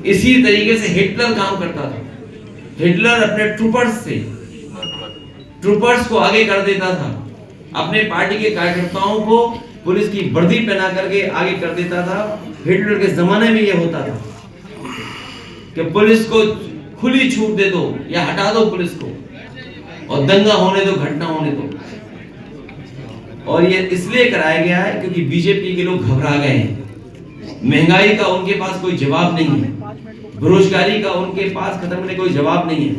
इसी तरीके से हिटलर काम करता था। हिटलर अपने ट्रूपर्स को आगे कर देता था, अपने पार्टी के कार्यकर्ताओं को पुलिस की वर्दी पहना करके आगे कर देता था। हिटलर के जमाने में यह होता था कि पुलिस को खुली छूट दे दो या हटा दो पुलिस को, और दंगा होने दो, घटना होने दो। और ये इसलिए कराया गया है क्योंकि बीजेपी के लोग घबरा गए हैं। महंगाई का उनके पास कोई जवाब नहीं है, बेरोजगारी का उनके पास खत्म होने कोई जवाब नहीं है,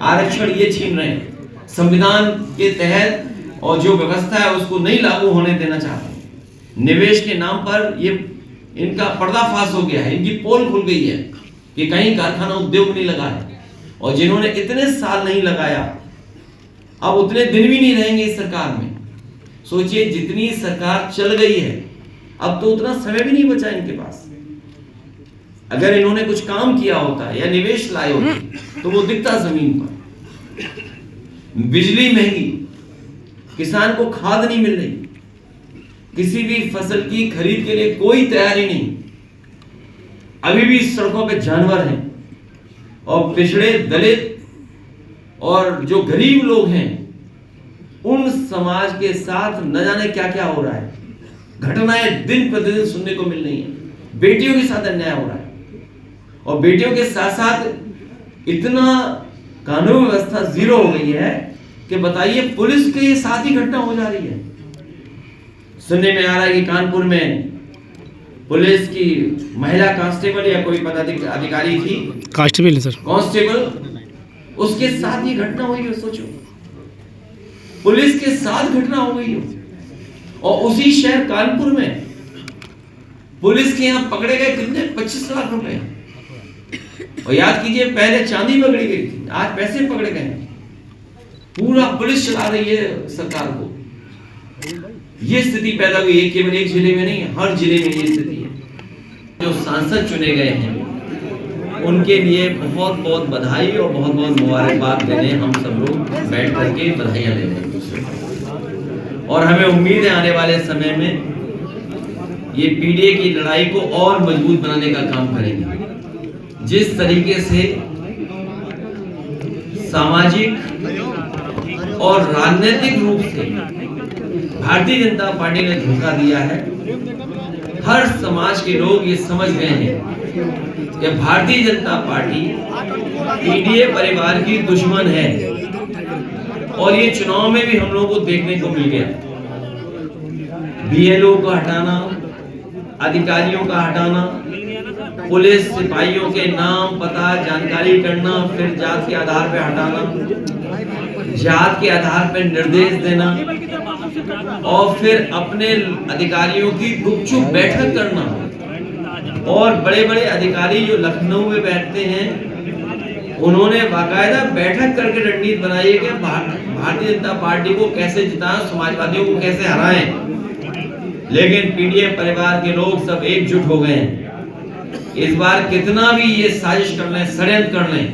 आरक्षण ये छीन रहे हैं, संविधान के तहत और जो व्यवस्था है उसको नहीं लागू होने देना चाहते हैं। निवेश के नाम पर ये इनका पर्दाफाश हो गया है, इनकी पोल खुल गई है कि कहीं कारखाना उद्योग नहीं लगा है, और जिन्होंने इतने साल नहीं लगाया अब उतने दिन भी नहीं रहेंगे इस सरकार में। सोचिए, जितनी सरकार चल गई है अब तो उतना समय भी नहीं बचा इनके पास। अगर इन्होंने कुछ काम किया होता या निवेश लाए होते तो वो दिखता जमीन पर। बिजली महंगी, किसान को खाद नहीं मिल रही, किसी भी फसल की खरीद के लिए कोई तैयारी नहीं, अभी भी सड़कों पे जानवर हैं, और पिछड़े, दलित और जो गरीब लोग हैं उन समाज के साथ न जाने क्या क्या हो रहा है। घटनाएं दिन प्रतिदिन सुनने को मिल रही हैं। बेटियों के साथ अन्याय हो रहा है, और बेटियों के साथ साथ इतना कानून व्यवस्था जीरो हो गई है कि बताइए पुलिस के साथ ही घटना हो जा रही है। सुनने में आ रहा है कि कानपुर में पुलिस की महिला कांस्टेबल या कोई पदाधिकारी थी, कांस्टेबल सर, कांस्टेबल, उसके साथ ये घटना हुई है। सोचो, पुलिस के साथ घटना हो गई हो, और उसी शहर कानपुर में पुलिस के यहां पकड़े गए कितने 25 लाख रुपए। और याद कीजिए, पहले चांदी पकड़ी गई थी, आज पैसे पकड़े गए। पूरा पुलिस चला रही है सरकार को। ये स्थिति पैदा हुई है, केवल एक जिले में नहीं, हर जिले में ये स्थिति है। जो सांसद चुने गए हैं उनके लिए बहुत बहुत बधाई और बहुत बहुत मुबारकबाद देने हम सब लोग बैठ करके बधाइयां दे रहे हैं। और हमें उम्मीद है आने वाले समय में ये पीडीए की लड़ाई को और मजबूत बनाने का काम करेंगे। जिस तरीके से सामाजिक और राजनीतिक रूप से भारतीय जनता पार्टी ने धोखा दिया है, हर समाज के लोग ये समझ गए हैं कि भारतीय जनता पार्टी पीडीए परिवार की दुश्मन है। और ये चुनाव में भी हम लोगों को देखने को मिल गया। बीएलओ को हटाना, अधिकारियों का हटाना, पुलिस सिपाहियों के नाम पता जानकारी करना, फिर जात के आधार पर हटाना, जात के आधार पर निर्देश देना, और फिर अपने अधिकारियों की गुपचुप बैठक करना। और बड़े बड़े अधिकारी जो लखनऊ में बैठते हैं उन्होंने बाकायदा बैठक करके रणनीति बनाई है कि भारतीय जनता पार्टी को कैसे जिताएं, समाजवादियों को कैसे हराएं। लेकिन पीडीए परिवार के लोग सब एकजुट हो गए हैं। इस बार कितना भी ये साजिश कर लें, षड्यंत्र कर लें,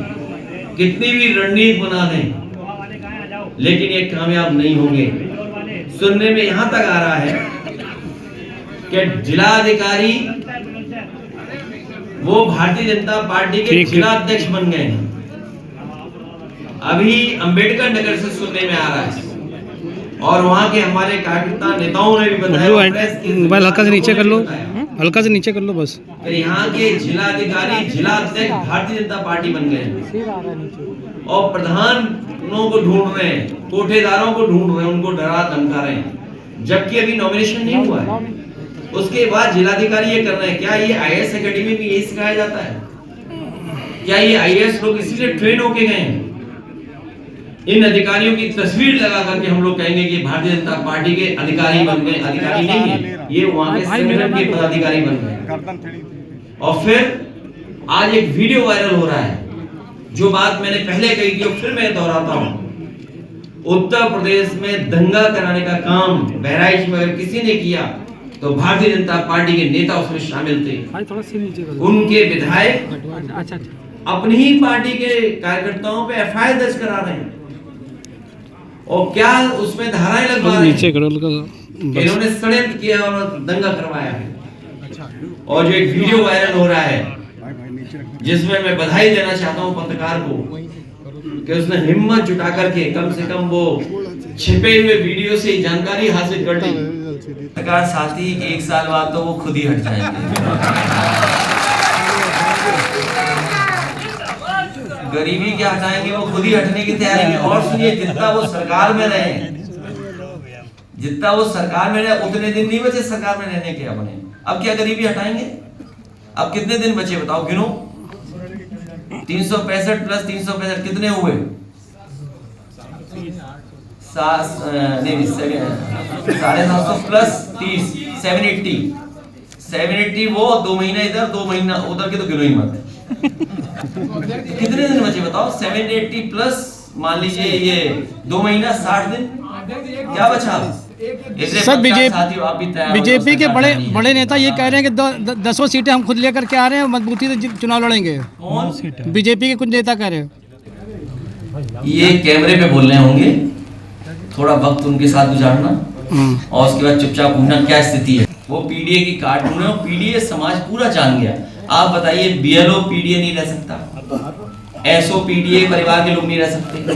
कितनी भी रणनीति बना लें, लेकिन ये कामयाब नहीं होंगे। सुनने में यहां तक आ रहा है कि जिलाधिकारी वो भारतीय जनता पार्टी के जिला अध्यक्ष बन गए हैं। अभी अंबेडकर नगर से सुनने में आ रहा है, और वहां के हमारे कार्यकर्ता नेताओं ने भी बताया, मोबाइल हल्का से नीचे कर लो, हल्का से नीचे कर लो बस, तो यहाँ के जिलाधिकारी जिला अध्यक्ष भारतीय जनता पार्टी बन गए हैं। और प्रधानों को ढूंढ रहे हैं, कोठेदारों को ढूंढ रहे हैं, उनको डरा धमका रहे हैं, जबकि अभी नॉमिनेशन नहीं हुआ है। उसके बाद जिलाधिकारी ये कर रहे हैं। क्या ये आईएएस एकेडमी में यही सिखाया जाता है? क्या ये आईएएस लोग इसीलिए ट्रेन होके गए हैं? इन अधिकारियों की तस्वीर लगा करके हम लोग कहेंगे कि भारतीय जनता पार्टी के अधिकारी बन गए। अधिकारी नहीं है ये, वहां के संगठन के पदाधिकारी बन गए। और फिर आज एक वीडियो वायरल हो रहा है, जो बात मैंने पहले कही थी और फिर मैं दोहराता हूं। उत्तर प्रदेश में दंगा कराने का काम बहराइच में अगर किसी ने किया तो भारतीय जनता पार्टी के नेता उसमें शामिल थे। उनके विधायक अपनी ही पार्टी के कार्यकर्ताओं पे एफआईआर दर्ज करा रहे हैं, और क्या उसमें धाराएं लगवा रहे हैं। इन्होंने षड्यंत्र किया और दंगा करवाया है। और जो एक वीडियो वायरल हो रहा है जिसमें मैं बधाई देना चाहता हूं पत्रकार को कि उसने हिम्मत जुटा करके कम से कम वो छिपे हुए वीडियो से जानकारी हासिल कर ली। पत्रकार साथी 1 साल बाद तो वो खुद ही हट जाएंगे। गरीबी क्या हटाएंगे, वो खुद ही हटने की तैयारी में। और सुनिए, जितना वो सरकार में रहे उतने दिन नहीं बचे सरकार में रहने के अपने। अब क्या गरीबी हटाएंगे? अब कितने दिन बचे बताओ, गिनो। 365 प्लस 365 कितने हुए? 750 प्लस 30 780 वो 2 महीना इधर 2 महीना उधर के तो गिनो ही मत। कितने दिन बचे बताओ? 780 प्लस मान लीजिए ये 2 महीना 60 दिन, क्या बचा? सर बीजेपी के बड़े नेता ये कह रहे हैं कि 10 सीटें हम खुद लेकर के आ रहे हैं, मजबूती से चुनाव लड़ेंगे। कौन? बीजेपी के कुछ नेता कह रहे हैं। ये कैमरे पे बोल रहे होंगे, थोड़ा वक्त उनके साथ गुजारना और उसके बाद चुपचाप पूछना क्या स्थिति है। वो पीडीए की कार्ड ढूंढ रहे हो, पीडीए समाज पूरा जान गया। आप बताइए, बीएलओ पीडीए नहीं रह सकता, एसओ पीडीए परिवार के लोग नहीं रह सकते,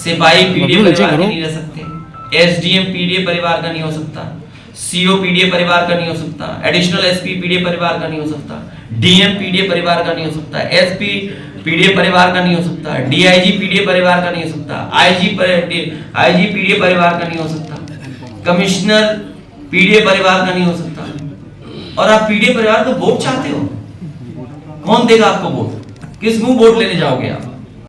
सिपाही पीडीए परिवार के नहीं रह सकते, एसडीएम पीडीए परिवार का नहीं हो सकता, सीओ पीडीए परिवार का नहीं हो सकता, एडिशनल एसपी पीडीए परिवार का नहीं हो सकता, डीएम पीडीए परिवार का नहीं हो सकता, एसपी पीडीए परिवार का नहीं हो सकता, डीआईजी पीडीए परिवार का नहीं हो सकता, आईजी पीडीए परिवार का नहीं हो सकता, कमिश्नर पीडीए परिवार का नहीं हो सकता। और आप पीडीए परिवार को वोट चाहते हो? कौन देगा आपको वोट? किस मुंह वोट लेने जाओगे आप?